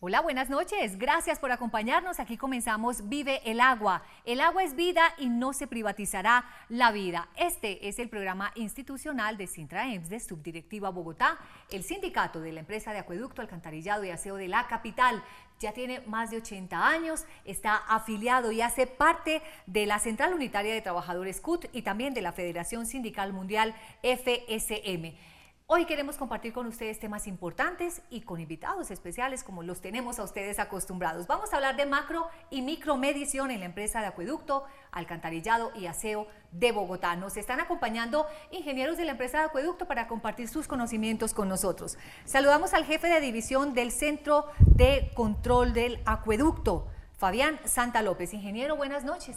Hola, buenas noches. Gracias por acompañarnos. Aquí comenzamos Vive el Agua. El agua es vida y no se privatizará la vida. Este es el programa institucional de Sintra-EMS de Subdirectiva Bogotá, el sindicato de la empresa de acueducto, alcantarillado y aseo de la capital. Ya tiene más de 80 años, está afiliado y hace parte de la Central Unitaria de Trabajadores CUT y también de la Federación Sindical Mundial FSM. Hoy queremos compartir con ustedes temas importantes y con invitados especiales como los tenemos a ustedes acostumbrados. Vamos a hablar de macro y micromedición en la empresa de acueducto, alcantarillado y aseo de Bogotá. Nos están acompañando ingenieros de la empresa de acueducto para compartir sus conocimientos con nosotros. Saludamos al jefe de división del Centro de Control del Acueducto, Fabián Santa López. Ingeniero, buenas noches.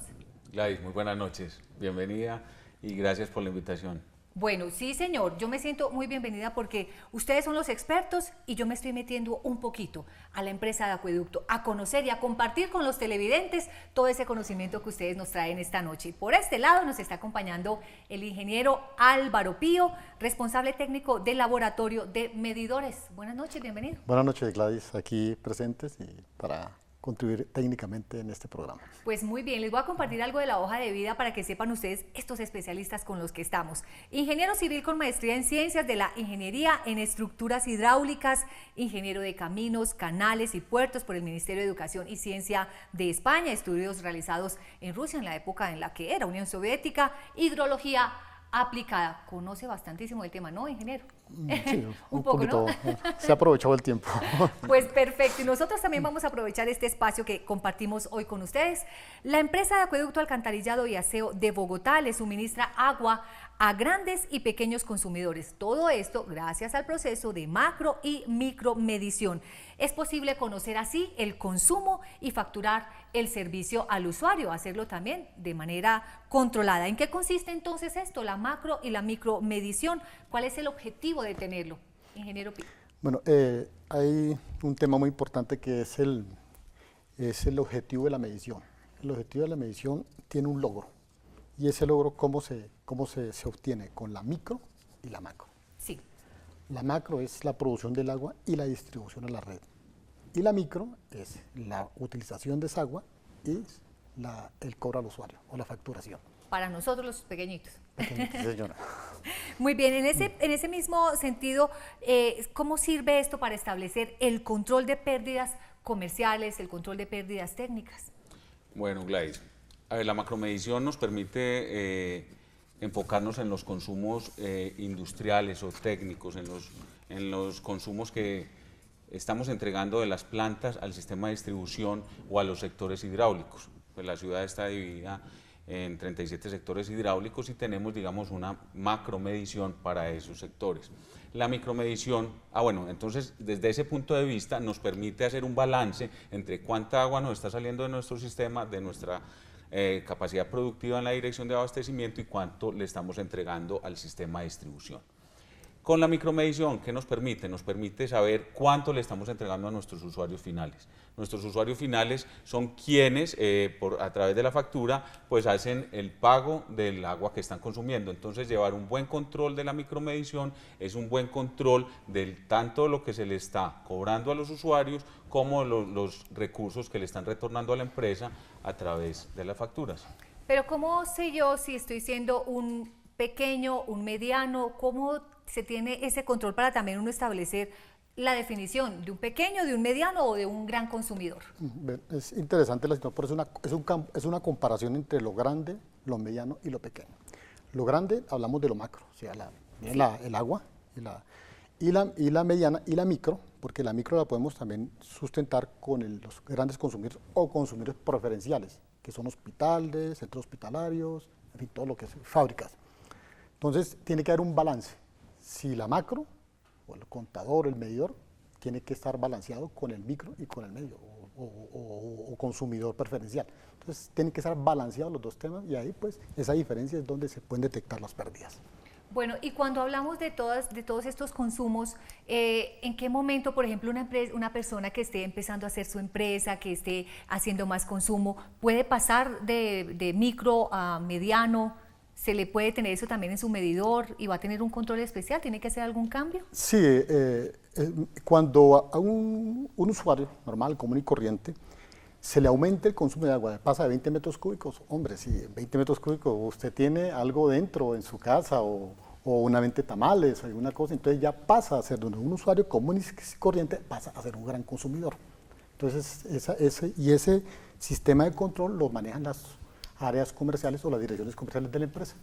Gladys, muy buenas noches. Bienvenida y gracias por la invitación. Bueno, sí señor, yo me siento muy bienvenida porque ustedes son los expertos y yo me estoy metiendo un poquito a la empresa de acueducto, a conocer y a compartir con los televidentes todo ese conocimiento que ustedes nos traen esta noche. Por este lado nos está acompañando el ingeniero Álvaro Pío, responsable técnico del laboratorio de medidores. Buenas noches, bienvenido. Buenas noches, Gladys, aquí presentes y para contribuir técnicamente en este programa. Pues muy bien, les voy a compartir algo de la hoja de vida para que sepan ustedes estos especialistas con los que estamos. Ingeniero civil con maestría en ciencias de la ingeniería en estructuras hidráulicas, ingeniero de caminos, canales y puertos por el Ministerio de Educación y Ciencia de España, estudios realizados en Rusia en la época en la que era Unión Soviética, hidrología aplicada. Conoce bastantísimo el tema, ¿no, ingeniero? Sí, un poco, poquito, ¿no? Se ha aprovechado el tiempo. Pues perfecto, y nosotros también vamos a aprovechar este espacio que compartimos hoy con ustedes. La empresa de acueducto, alcantarillado y aseo de Bogotá le suministra agua a grandes y pequeños consumidores. Todo esto gracias al proceso de macro y micromedición. Es posible conocer así el consumo y facturar el servicio al usuario, hacerlo también de manera controlada. ¿En qué consiste entonces esto, la macro y la micromedición? ¿Cuál es el objetivo de tenerlo, ingeniero Pío? Bueno, hay un tema muy importante que es el objetivo de la medición. El objetivo de la medición tiene un logro. Y ese logro, ¿cómo se obtiene? Con la micro y la macro. Sí. La macro es la producción del agua y la distribución a la red. Y la micro es la utilización de esa agua y el cobro al usuario o la facturación. Para nosotros los pequeñitos. Pequeñitos, señora. Muy bien, en ese mismo sentido, ¿cómo sirve esto para establecer el control de pérdidas comerciales, el control de pérdidas técnicas? Bueno, Gladys, a ver, la macromedición nos permite enfocarnos en los consumos industriales o técnicos, en los consumos que estamos entregando de las plantas al sistema de distribución o a los sectores hidráulicos. Pues la ciudad está dividida en 37 sectores hidráulicos y tenemos, digamos, una macromedición para esos sectores. La micromedición, entonces desde ese punto de vista nos permite hacer un balance entre cuánta agua nos está saliendo de nuestro sistema, de nuestra capacidad productiva en la dirección de abastecimiento y cuánto le estamos entregando al sistema de distribución. Con la micromedición, ¿qué nos permite? Nos permite saber cuánto le estamos entregando a nuestros usuarios finales. Nuestros usuarios finales son quienes, a través de la factura, pues hacen el pago del agua que están consumiendo. Entonces, llevar un buen control de la micromedición es un buen control del tanto lo que se le está cobrando a los usuarios como los recursos que le están retornando a la empresa a través de las facturas. Pero ¿cómo sé yo si estoy siendo un pequeño, un mediano? ¿Cómo se tiene ese control para también uno establecer la definición de un pequeño, de un mediano o de un gran consumidor? Es interesante la situación, pero es una comparación entre lo grande, lo mediano y lo pequeño. Lo grande, hablamos de lo macro, o sea, el agua, y la mediana y la micro, porque la micro la podemos también sustentar con los grandes consumidores o consumidores preferenciales, que son hospitales, centros hospitalarios, en fin, todo lo que es fábricas. Entonces, tiene que haber un balance. Si la macro, o el contador, el medidor, tiene que estar balanceado con el micro y con el medio, o consumidor preferencial. Entonces, tienen que estar balanceados los dos temas y ahí, pues, esa diferencia es donde se pueden detectar las pérdidas. Bueno, y cuando hablamos de todos estos consumos, ¿en qué momento, por ejemplo, una persona que esté empezando a hacer su empresa, que esté haciendo más consumo, puede pasar de micro a mediano? ¿Se le puede tener eso también en su medidor y va a tener un control especial? ¿Tiene que hacer algún cambio? Sí, Cuando a un usuario normal, común y corriente, se le aumenta el consumo de agua, pasa de 20 metros cúbicos, hombre, si 20 metros cúbicos usted tiene algo dentro en su casa o una venta de tamales, alguna cosa, entonces ya pasa a ser de un usuario común y corriente, pasa a ser un gran consumidor. Entonces, ese sistema de control lo manejan las áreas comerciales o las direcciones comerciales de la empresa.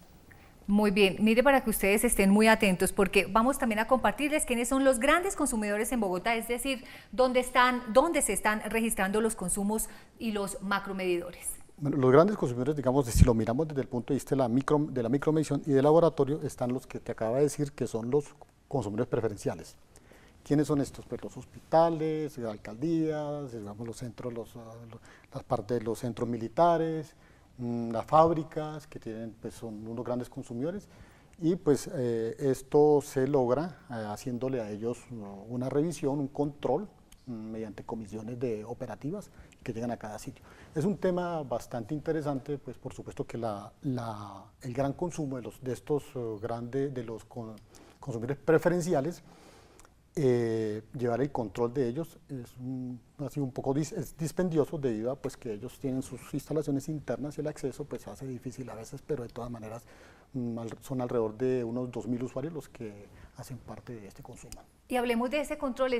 Muy bien, mire para que ustedes estén muy atentos porque vamos también a compartirles quiénes son los grandes consumidores en Bogotá, es decir, dónde se están registrando los consumos y los macromedidores. Bueno, los grandes consumidores, digamos, si lo miramos desde el punto de vista de la micromedición y del laboratorio, están los que te acaba de decir que son los consumidores preferenciales. ¿Quiénes son estos? Pues los hospitales, las alcaldías, digamos, los centros, las partes de los centros militares, las fábricas que tienen, pues son unos grandes consumidores y pues esto se logra haciéndole a ellos una revisión, un control mediante comisiones operativas que llegan a cada sitio. Es un tema bastante interesante, pues por supuesto que el gran consumo de estos grandes, de los consumidores preferenciales, llevar el control de ellos ha sido un poco dispendioso debido a pues, que ellos tienen sus instalaciones internas y el acceso pues hace difícil a veces, pero de todas maneras son alrededor de unos 2.000 usuarios los que hacen parte de este consumo. Y hablemos de ese control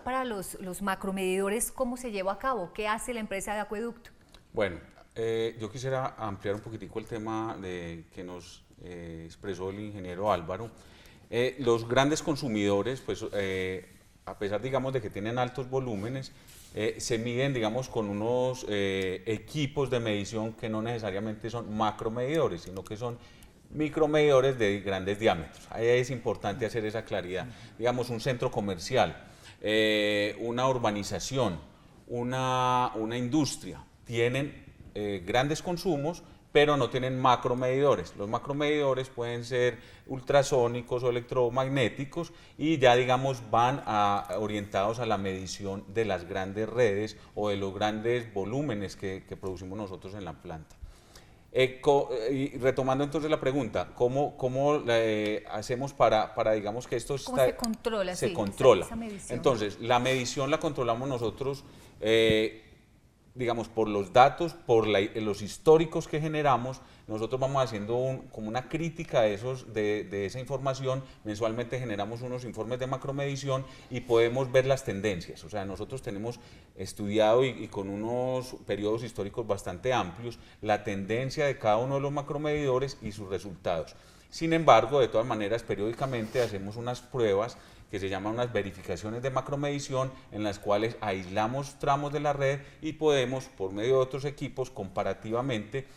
para los macromedidores, ¿cómo se lleva a cabo? ¿Qué hace la empresa de Acueducto? Bueno, yo quisiera ampliar un poquitico el tema que nos expresó el ingeniero Álvaro. Los grandes consumidores, pues a pesar, digamos, de que tienen altos volúmenes, se miden, digamos, con unos equipos de medición que no necesariamente son macromedidores, sino que son micromedidores de grandes diámetros. Ahí es importante hacer esa claridad. Digamos, un centro comercial, una urbanización, una industria, tienen grandes consumos, pero no tienen macromedidores. Los macromedidores pueden ser ultrasónicos o electromagnéticos y ya, digamos, van orientados a la medición de las grandes redes o de los grandes volúmenes que producimos nosotros en la planta. Y retomando entonces la pregunta, ¿cómo hacemos para, digamos, que esto ¿Cómo se controla? Se sí, controla. Esa medición. Entonces, la medición la controlamos nosotros, digamos, por los datos, por los históricos que generamos. Nosotros vamos haciendo como una crítica de esa información. Mensualmente generamos unos informes de macromedición y podemos ver las tendencias. O sea, nosotros tenemos estudiado y con unos periodos históricos bastante amplios la tendencia de cada uno de los macromedidores y sus resultados. Sin embargo, de todas maneras, periódicamente hacemos unas pruebas que se llaman unas verificaciones de macromedición, en las cuales aislamos tramos de la red y podemos, por medio de otros equipos, comparativamente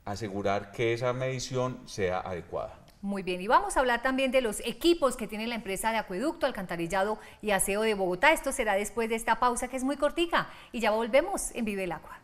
asegurar que esa medición sea adecuada. Muy bien, y vamos a hablar también de los equipos que tiene la empresa de acueducto, alcantarillado y aseo de Bogotá. Esto será después de esta pausa que es muy cortica y ya volvemos en Vive el Agua.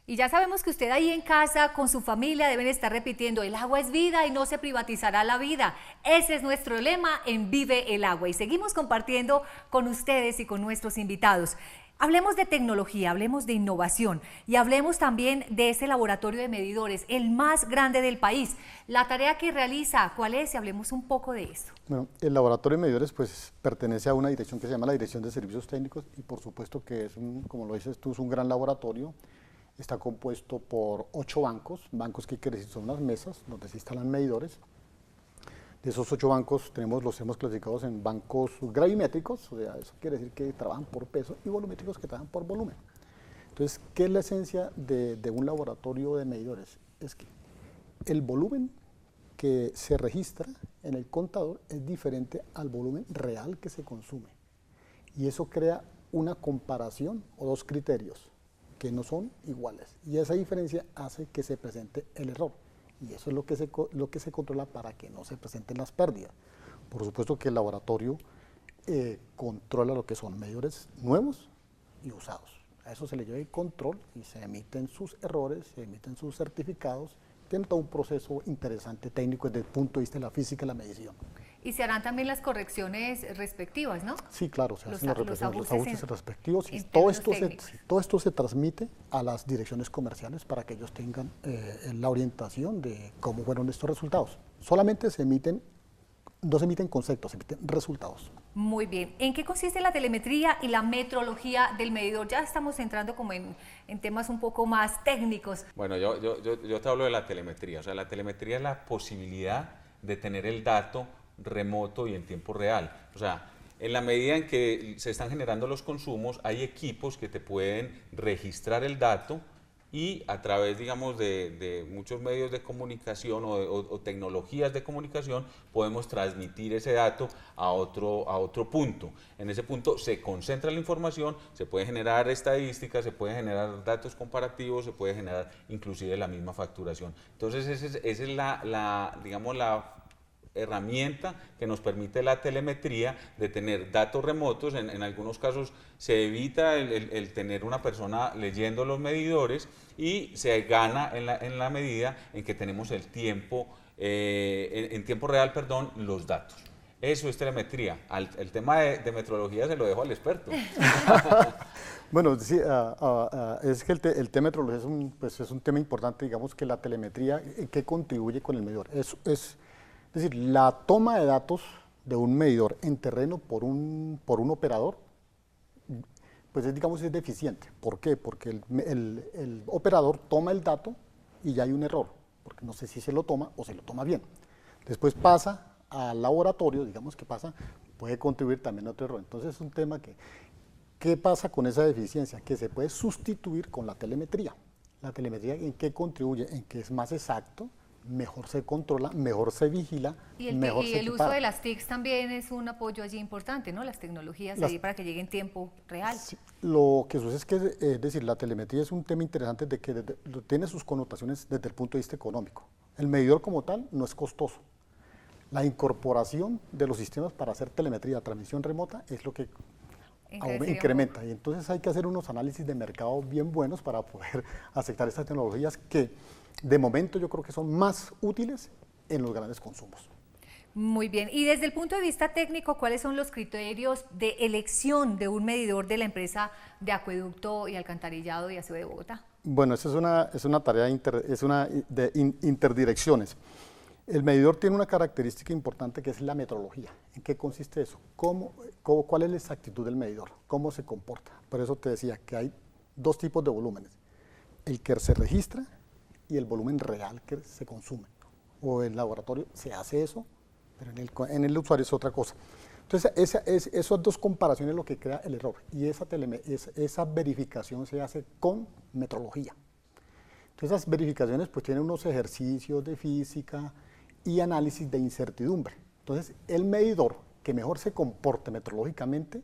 Y ya sabemos que usted ahí en casa, con su familia, deben estar repitiendo, el agua es vida y no se privatizará la vida. Ese es nuestro lema en Vive el Agua. Y seguimos compartiendo con ustedes y con nuestros invitados. Hablemos de tecnología, hablemos de innovación y hablemos también de ese laboratorio de medidores, el más grande del país. La tarea que realiza, ¿cuál es? Y hablemos un poco de eso. Bueno, el laboratorio de medidores pues pertenece a una dirección que se llama la Dirección de Servicios Técnicos y por supuesto que es, como lo dices tú, es un gran laboratorio. Está compuesto por 8 bancos que quiere decir son unas mesas donde se instalan medidores. De esos 8 bancos los hemos clasificados en bancos gravimétricos, o sea, eso quiere decir que trabajan por peso, y volumétricos que trabajan por volumen. Entonces, ¿qué es la esencia de un laboratorio de medidores? Es que el volumen que se registra en el contador es diferente al volumen real que se consume. Y eso crea una comparación o dos criterios que no son iguales, y esa diferencia hace que se presente el error. y eso es lo que se controla para que no se presenten las pérdidas. Por supuesto que el laboratorio controla lo que son medidores nuevos y usados. A eso se le lleva el control y se emiten sus errores, se emiten sus certificados. Tiene todo un proceso interesante técnico desde el punto de vista de la física y la medición. Y se harán también las correcciones respectivas, ¿no? Sí, claro, se hacen los ajustes respectivos y en todo esto se transmite a las direcciones comerciales para que ellos tengan la orientación de cómo fueron estos resultados. Solamente no se emiten conceptos, se emiten resultados. Muy bien. ¿En qué consiste la telemetría y la metrología del medidor? Ya estamos entrando como en temas un poco más técnicos. Bueno, yo te hablo de la telemetría. O sea, la telemetría es la posibilidad de tener el dato remoto y en tiempo real. O sea, en la medida en que se están generando los consumos, hay equipos que te pueden registrar el dato y a través, digamos, de muchos medios de comunicación o tecnologías de comunicación podemos transmitir ese dato a otro punto. En ese punto se concentra la información, se puede generar estadísticas, se puede generar datos comparativos, se puede generar inclusive la misma facturación. Entonces esa es digamos, la herramienta que nos permite la telemetría de tener datos remotos. En algunos casos se evita el tener una persona leyendo los medidores y se gana en la medida en que tenemos el tiempo, en tiempo real, perdón, los datos. Eso es telemetría. El tema de metrología se lo dejo al experto. Bueno, sí, es que el tema de metrología es un tema importante. Digamos que la telemetría, ¿en qué contribuye con el medidor? Es decir, la toma de datos de un medidor en terreno por un operador, pues digamos es deficiente. ¿Por qué? Porque el operador toma el dato y ya hay un error, porque no sé si se lo toma o se lo toma bien. Después pasa al laboratorio, digamos que puede contribuir también a otro error. Entonces es un tema ¿qué pasa con esa deficiencia? Que se puede sustituir con la telemetría. La telemetría, ¿en qué contribuye? En que es más exacto, mejor se controla, mejor se vigila, mejor se equipara. Y el uso de las TICs también es un apoyo allí importante, ¿no? Las tecnologías allí para que llegue en tiempo real. Sí, lo que sucede es que, es decir, la telemetría es un tema interesante de que tiene sus connotaciones desde el punto de vista económico. El medidor como tal no es costoso. La incorporación de los sistemas para hacer telemetría, transmisión remota, es lo que incrementa. Y entonces hay que hacer unos análisis de mercado bien buenos para poder aceptar estas tecnologías que de momento yo creo que son más útiles en los grandes consumos. Muy bien. Y desde el punto de vista técnico, ¿cuáles son los criterios de elección de un medidor de la empresa de acueducto y alcantarillado y aseo de Bogotá? Bueno, esa es una tarea de interdirecciones. El medidor tiene una característica importante que es la metrología. ¿En qué consiste eso? ¿Cuál es la exactitud del medidor? ¿Cómo se comporta? Por eso te decía que hay dos tipos de volúmenes. El que se registra y el volumen real que se consume. O en el laboratorio se hace eso, pero en el usuario es otra cosa. Entonces, esas dos comparaciones es lo que crea el error. Y esa verificación se hace con metrología. Entonces, esas verificaciones pues tienen unos ejercicios de física y análisis de incertidumbre. Entonces, el medidor que mejor se comporte metrológicamente,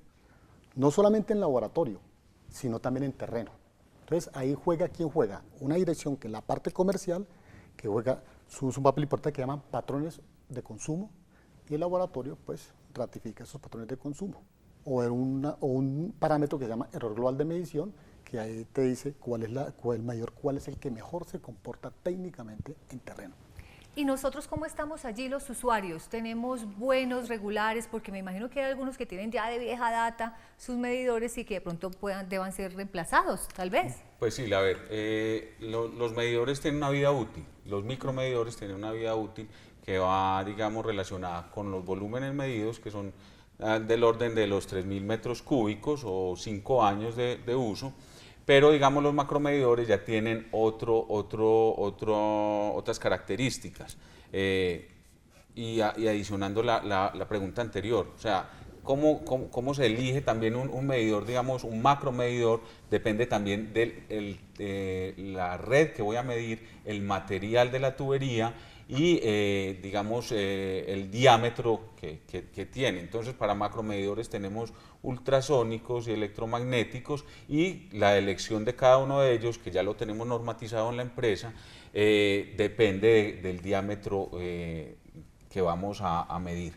no solamente en laboratorio, sino también en terreno. Entonces, ahí ¿quién juega? Una dirección que es la parte comercial, que juega su papel importante que llaman patrones de consumo, y el laboratorio pues ratifica esos patrones de consumo. O un parámetro que se llama error global de medición, que ahí te dice cuál es el que mejor se comporta técnicamente en terreno. ¿Y nosotros cómo estamos allí los usuarios? ¿Tenemos buenos, regulares? Porque me imagino que hay algunos que tienen ya de vieja data sus medidores y que de pronto deban ser reemplazados, tal vez. Pues sí, a ver, los medidores tienen una vida útil, los micromedidores tienen una vida útil que va, digamos, relacionada con los volúmenes medidos, que son del orden de los 3.000 metros cúbicos o 5 años de uso. Pero digamos los macromedidores ya tienen otras características. Y adicionando la pregunta anterior, o sea, ¿cómo se elige también un medidor, digamos, un macromedidor? Depende también de la red que voy a medir, el material de la tubería y, digamos, el diámetro que tiene. Entonces, para macromedidores tenemos ultrasónicos y electromagnéticos, y la elección de cada uno de ellos, que ya lo tenemos normatizado en la empresa, depende del diámetro que vamos a medir.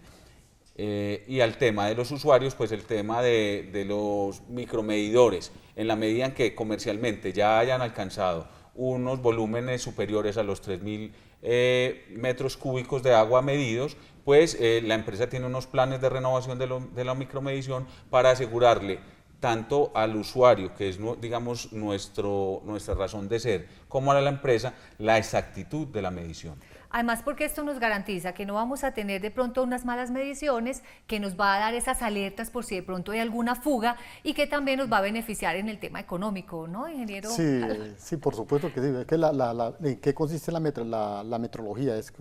Y al tema de los usuarios, pues el tema de los micromedidores, en la medida en que comercialmente ya hayan alcanzado unos volúmenes superiores a los 3.000 metros cúbicos de agua medidos, pues la empresa tiene unos planes de renovación de la micromedición para asegurarle tanto al usuario, que es, digamos, nuestra razón de ser, como a la empresa, la exactitud de la medición. Además, porque esto nos garantiza que no vamos a tener de pronto unas malas mediciones, que nos va a dar esas alertas por si de pronto hay alguna fuga y que también nos va a beneficiar en el tema económico, ¿no, ingeniero? Sí, sí, por supuesto que sí. Es que ¿en qué consiste la metrología? Es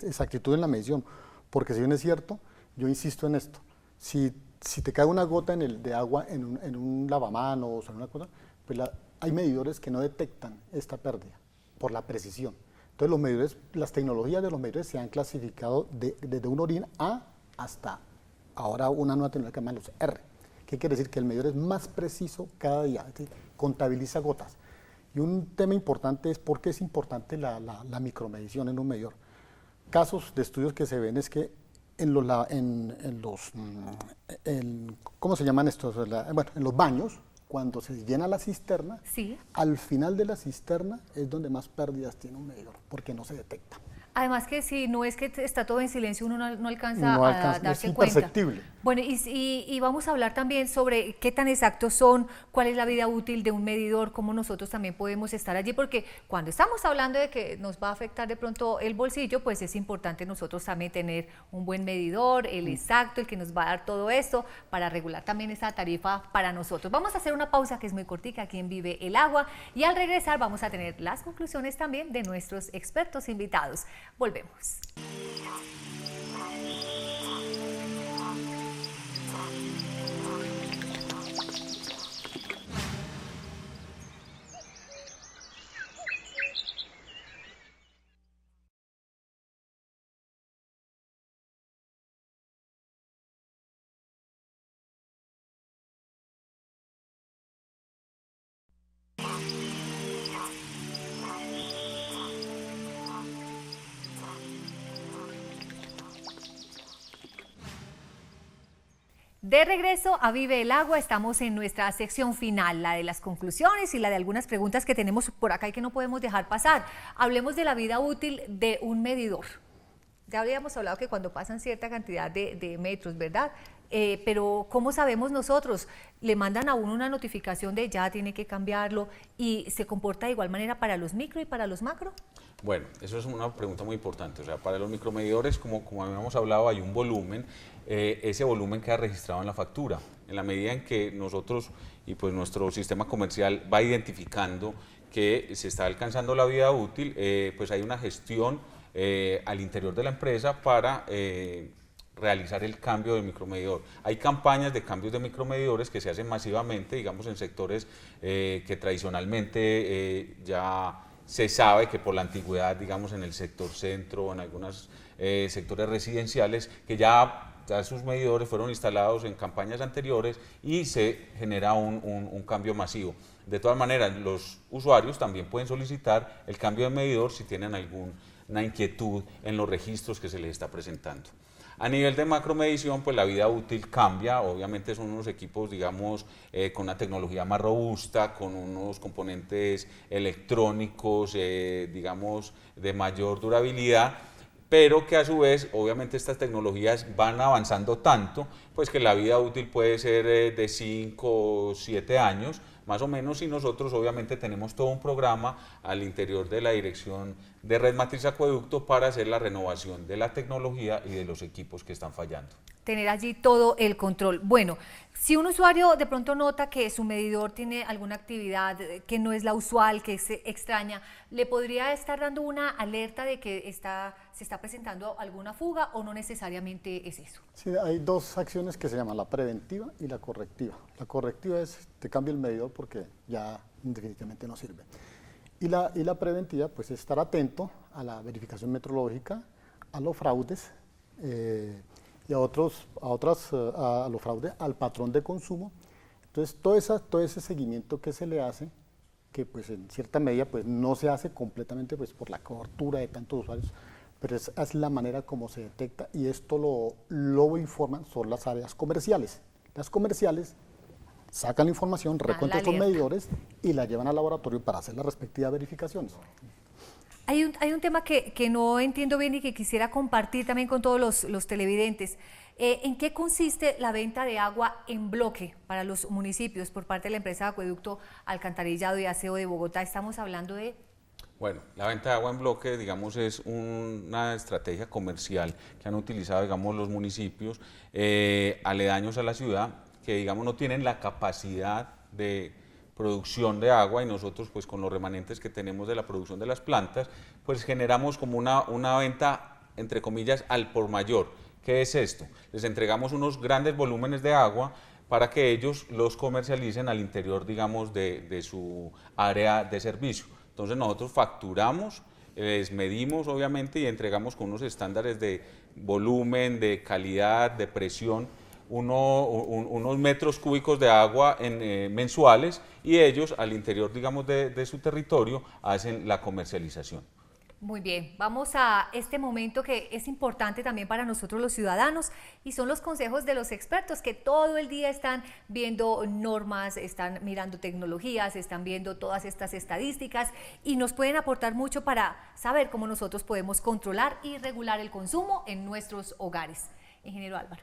exactitud en la medición. Porque si bien es cierto, yo insisto en esto, si te cae una gota de agua en un lavamanos o en una cosa, pues hay medidores que no detectan esta pérdida por la precisión. Entonces los medidores, las tecnologías de los medidores se han clasificado desde un orín A hasta ahora una nueva tecnología que llaman los R. ¿Qué quiere decir? Que el medidor es más preciso cada día, es decir, contabiliza gotas. Y un tema importante es por qué es importante la micromedición en un medidor. Casos de estudios que se ven es que ¿cómo se llaman estos? Bueno, en los baños, cuando se llena la cisterna, sí, al final de la cisterna es donde más pérdidas tiene un medidor, porque no se detecta. Además que si no es que está todo en silencio, uno no alcanza a darse es cuenta. imperceptible. Bueno, y vamos a hablar también sobre qué tan exactos son, cuál es la vida útil de un medidor, cómo nosotros también podemos estar allí, porque cuando estamos hablando de que nos va a afectar de pronto el bolsillo, pues es importante nosotros también tener un buen medidor, el exacto, el que nos va a dar todo esto, para regular también esa tarifa para nosotros. Vamos a hacer una pausa que es muy cortica aquí en Vive el Agua, y al regresar vamos a tener las conclusiones también de nuestros expertos invitados. Volvemos. De regreso a Vive el Agua, estamos en nuestra sección final, la de las conclusiones y la de algunas preguntas que tenemos por acá y que no podemos dejar pasar. Hablemos de la vida útil de un medidor. Ya habíamos hablado que cuando pasan cierta cantidad de metros, ¿verdad? Pero ¿cómo sabemos nosotros? Le mandan a uno una notificación de ya tiene que cambiarlo y se comporta de igual manera para los micro y para los macro. Bueno, eso es una pregunta muy importante. O sea, para los micromedidores, como habíamos hablado, hay un volumen. Ese volumen queda registrado en la factura. En la medida en que nosotros y pues nuestro sistema comercial va identificando que se está alcanzando la vida útil, pues hay una gestión al interior de la empresa para realizar el cambio del micromedidor. Hay campañas de cambios de micromedidores que se hacen masivamente, digamos, en sectores que tradicionalmente ya se sabe que por la antigüedad, digamos, en el sector centro, en algunos sectores residenciales, que ya sus medidores fueron instalados en campañas anteriores y se genera un cambio masivo. De todas maneras, los usuarios también pueden solicitar el cambio de medidor si tienen alguna inquietud en los registros que se les está presentando. A nivel de macromedición, pues la vida útil cambia, obviamente son unos equipos, digamos, con una tecnología más robusta, con unos componentes electrónicos, digamos, de mayor durabilidad, pero que a su vez, obviamente estas tecnologías van avanzando tanto, pues que la vida útil puede ser de 5 o 7 años, más o menos, y nosotros obviamente tenemos todo un programa al interior de la Dirección de Red Matriz Acueducto para hacer la renovación de la tecnología y de los equipos que están fallando. Tener allí todo el control. Bueno, si un usuario de pronto nota que su medidor tiene alguna actividad que no es la usual, que es extraña, ¿le podría estar dando una alerta de que se está presentando alguna fuga o no necesariamente es eso? Sí, hay dos acciones que se llaman la preventiva y la correctiva. La correctiva es te cambio el medidor porque ya definitivamente no sirve. Y la preventiva pues es estar atento a la verificación metrológica, a los fraudes, y a los fraudes, al patrón de consumo. Entonces, todo ese seguimiento que se le hace, que pues en cierta medida pues no se hace completamente pues por la cobertura de tantos usuarios, pero es la manera como se detecta, y esto lo informan son las áreas comerciales. Las comerciales sacan la información, recuentan estos medidores y la llevan al laboratorio para hacer las respectivas verificaciones. Hay un tema que no entiendo bien y que quisiera compartir también con todos los televidentes. ¿En qué consiste la venta de agua en bloque para los municipios por parte de la empresa de Acueducto, Alcantarillado y Aseo de Bogotá? Estamos hablando de... Bueno, la venta de agua en bloque, digamos, es una estrategia comercial que han utilizado, digamos, los municipios aledaños a la ciudad, que, digamos, no tienen la capacidad de producción de agua, y nosotros, pues, con los remanentes que tenemos de la producción de las plantas, pues generamos como una venta, entre comillas, al por mayor. ¿Qué es esto? Les entregamos unos grandes volúmenes de agua para que ellos los comercialicen al interior, digamos, de su área de servicio. Entonces nosotros facturamos, les medimos obviamente y entregamos con unos estándares de volumen, de calidad, de presión, unos metros cúbicos de agua mensuales, y ellos al interior, digamos, de su territorio hacen la comercialización. Muy bien, vamos a este momento que es importante también para nosotros los ciudadanos, y son los consejos de los expertos que todo el día están viendo normas, están mirando tecnologías, están viendo todas estas estadísticas y nos pueden aportar mucho para saber cómo nosotros podemos controlar y regular el consumo en nuestros hogares. Ingeniero Álvaro.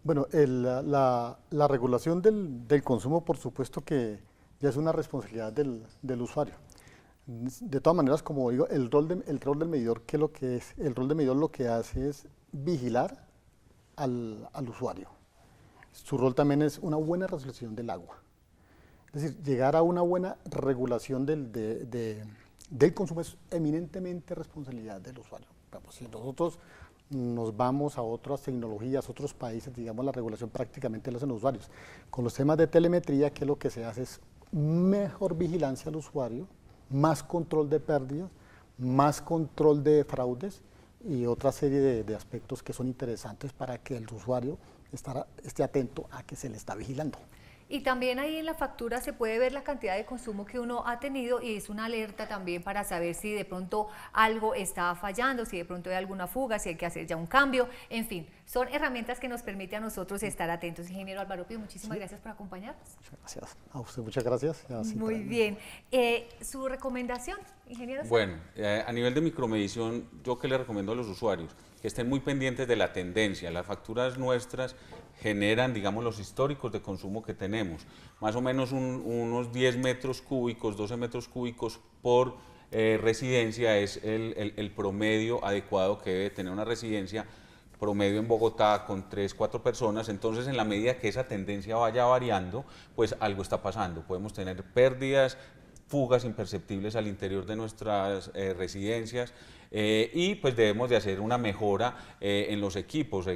Bueno, la regulación del consumo, por supuesto que ya es una responsabilidad del usuario. De todas maneras, como digo, el rol del medidor, ¿qué es lo que es? El rol del medidor lo que hace es vigilar al usuario. Su rol también es una buena resolución del agua. Es decir, llegar a una buena regulación del consumo es eminentemente responsabilidad del usuario. Vamos, si nosotros nos vamos a otras tecnologías, otros países, digamos, la regulación prácticamente la hacen los usuarios. Con los temas de telemetría, ¿qué es lo que se hace? Es mejor vigilancia al usuario, más control de pérdidas, más control de fraudes y otra serie de aspectos que son interesantes para que el usuario esté atento a que se le está vigilando. Y también ahí en la factura se puede ver la cantidad de consumo que uno ha tenido, y es una alerta también para saber si de pronto algo está fallando, si de pronto hay alguna fuga, si hay que hacer ya un cambio, en fin, son herramientas que nos permiten a nosotros estar atentos. Ingeniero Álvaro Pío, muchísimas gracias por acompañarnos. Muchas gracias. A usted muchas gracias. Muy bien. ¿Su recomendación, ingeniero? Bueno, a nivel de micromedición, yo que le recomiendo a los usuarios que estén muy pendientes de la tendencia. Las facturas nuestras generan, digamos, los históricos de consumo que tenemos. Más o menos unos 10 metros cúbicos, 12 metros cúbicos por residencia es el promedio adecuado que debe tener una residencia promedio en Bogotá con 3, 4 personas. Entonces, en la medida que esa tendencia vaya variando, pues algo está pasando. Podemos tener pérdidas, fugas imperceptibles al interior de nuestras residencias, y pues debemos de hacer una mejora en los equipos,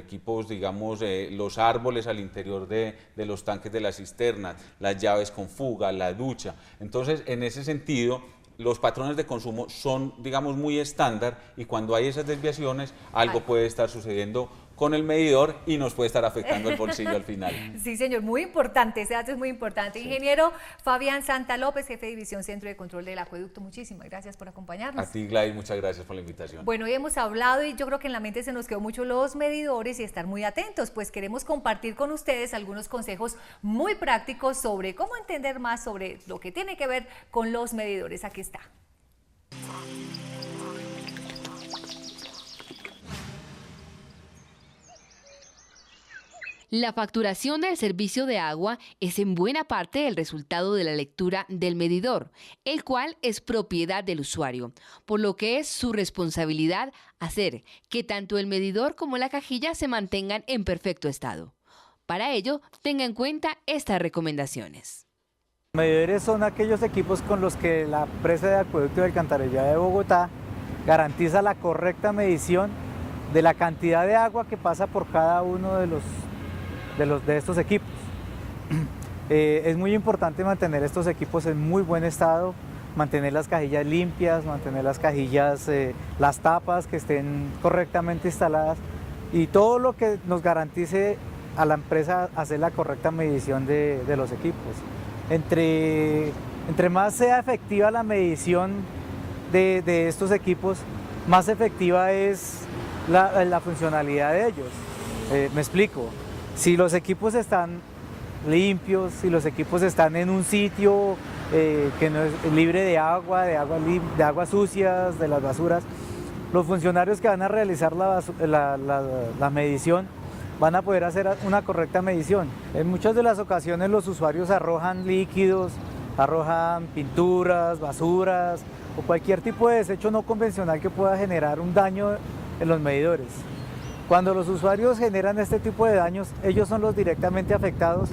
digamos, los árboles al interior de los tanques de las cisternas, las llaves con fuga, la ducha. Entonces, en ese sentido, los patrones de consumo son, digamos, muy estándar, y cuando hay esas desviaciones, algo puede estar sucediendo con el medidor y nos puede estar afectando el bolsillo al final. Sí, señor, muy importante, ese dato es muy importante. Sí. Ingeniero Fabián Santa López, jefe de División Centro de Control del Acueducto, muchísimas gracias por acompañarnos. A ti, Gladys, muchas gracias por la invitación. Bueno, hoy hemos hablado y yo creo que en la mente se nos quedó mucho los medidores y estar muy atentos, pues queremos compartir con ustedes algunos consejos muy prácticos sobre cómo entender más sobre lo que tiene que ver con los medidores. Aquí está. La facturación del servicio de agua es en buena parte el resultado de la lectura del medidor, el cual es propiedad del usuario, por lo que es su responsabilidad hacer que tanto el medidor como la cajilla se mantengan en perfecto estado. Para ello, tenga en cuenta estas recomendaciones. Los medidores son aquellos equipos con los que la empresa de Acueducto y Alcantarillado de Bogotá garantiza la correcta medición de la cantidad de agua que pasa por cada uno de estos equipos. Es muy importante mantener estos equipos en muy buen estado, mantener las cajillas limpias, mantener las cajillas, las tapas que estén correctamente instaladas, y todo lo que nos garantice a la empresa hacer la correcta medición de los equipos. Entre Entre más sea efectiva la medición de estos equipos, más efectiva es la funcionalidad de ellos. Me explico, si los equipos están limpios, si los equipos están en un sitio que no es libre de aguas sucias, de las basuras, los funcionarios que van a realizar la medición van a poder hacer una correcta medición. En muchas de las ocasiones los usuarios arrojan líquidos, arrojan pinturas, basuras o cualquier tipo de desecho no convencional que pueda generar un daño en los medidores. Cuando los usuarios generan este tipo de daños, ellos son los directamente afectados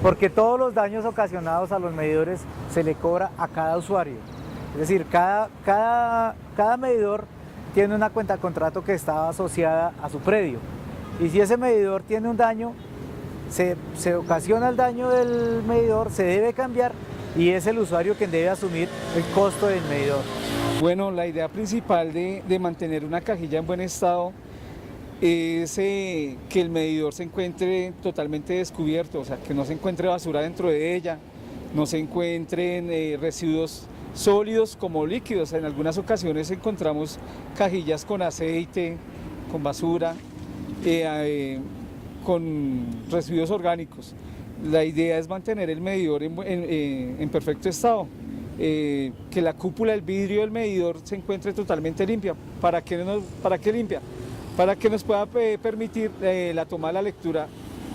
porque todos los daños ocasionados a los medidores se le cobra a cada usuario. Es decir, cada medidor tiene una cuenta contrato que está asociada a su predio. Y si ese medidor tiene un daño, se ocasiona el daño del medidor, se debe cambiar y es el usuario quien debe asumir el costo del medidor. Bueno, la idea principal de mantener una cajilla en buen estado es que el medidor se encuentre totalmente descubierto, o sea, que no se encuentre basura dentro de ella, no se encuentren residuos sólidos como líquidos. En algunas ocasiones encontramos cajillas con aceite, con basura, con residuos orgánicos. La idea es mantener el medidor en perfecto estado, que la cúpula del vidrio del medidor se encuentre totalmente limpia. ¿Para qué limpia? Para que nos pueda permitir la toma de la lectura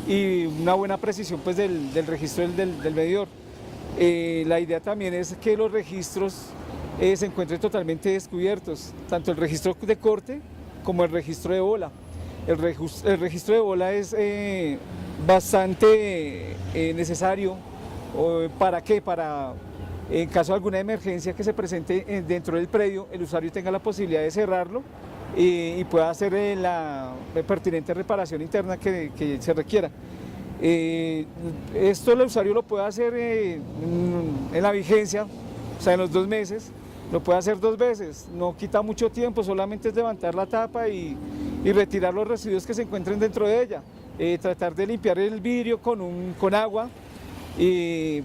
y una buena precisión pues, del registro del medidor. La idea también es que los registros se encuentren totalmente descubiertos, tanto el registro de corte como el registro de bola. El registro de bola es bastante necesario. ¿Para qué? Para, en caso de alguna emergencia que se presente dentro del predio, el usuario tenga la posibilidad de cerrarlo y pueda hacer la pertinente reparación interna que se requiera. Esto el usuario lo puede hacer en la vigencia, o sea, en los 2 meses, lo puede hacer 2 veces, no quita mucho tiempo, solamente es levantar la tapa y retirar los residuos que se encuentren dentro de ella. Tratar de limpiar el vidrio con agua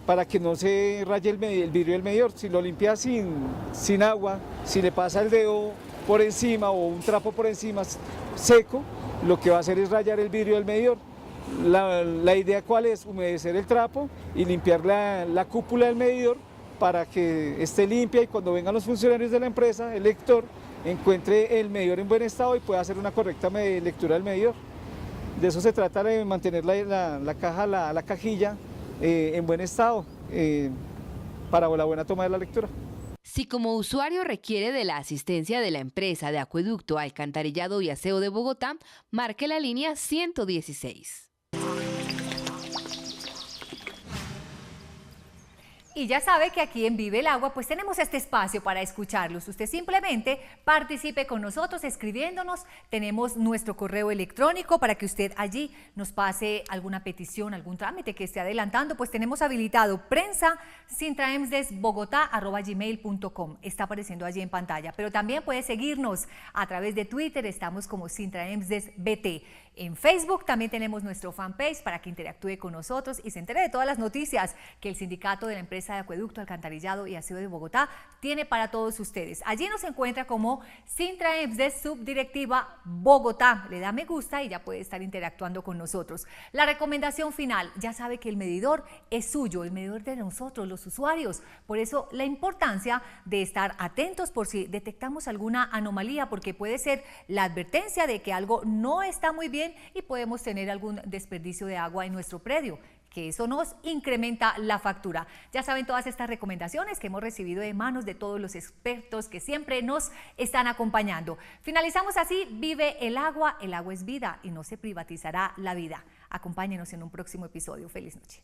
para que no se raye el vidrio del medidor. Si lo limpia sin agua, si le pasa el dedo por encima o un trapo por encima seco, lo que va a hacer es rayar el vidrio del medidor. La idea ¿cuál es? Humedecer el trapo y limpiar la cúpula del medidor para que esté limpia y cuando vengan los funcionarios de la empresa, el lector, encuentre el medidor en buen estado y pueda hacer una correcta lectura del medidor. De eso se trata, de mantener la cajilla en buen estado para la buena toma de la lectura. Si como usuario requiere de la asistencia de la empresa de acueducto, alcantarillado y aseo de Bogotá, marque la línea 116. Y ya sabe que aquí en Vive el Agua pues tenemos este espacio para escucharlos. Usted simplemente participe con nosotros escribiéndonos. Tenemos nuestro correo electrónico para que usted allí nos pase alguna petición, algún trámite que esté adelantando. Pues tenemos habilitado prensa@gmail.com. Está apareciendo allí en pantalla. Pero también puede seguirnos a través de Twitter. Estamos como SintraEmsDesBT. En Facebook también tenemos nuestro fanpage para que interactúe con nosotros y se entere de todas las noticias que el sindicato de la empresa de acueducto, alcantarillado y aseo de Bogotá tiene para todos ustedes. Allí nos encuentra como SintraEmsDes Subdirectiva Bogotá. Le da me gusta y ya puede estar interactuando con nosotros. La recomendación final, ya sabe que el medidor es suyo, el medidor de nosotros, los usuarios. Por eso la importancia de estar atentos por si detectamos alguna anomalía, porque puede ser la advertencia de que algo no está muy bien y podemos tener algún desperdicio de agua en nuestro predio, que eso nos incrementa la factura. Ya saben todas estas recomendaciones que hemos recibido de manos de todos los expertos que siempre nos están acompañando. Finalizamos así, Vive el agua es vida y no se privatizará la vida. Acompáñenos en un próximo episodio. Feliz noche.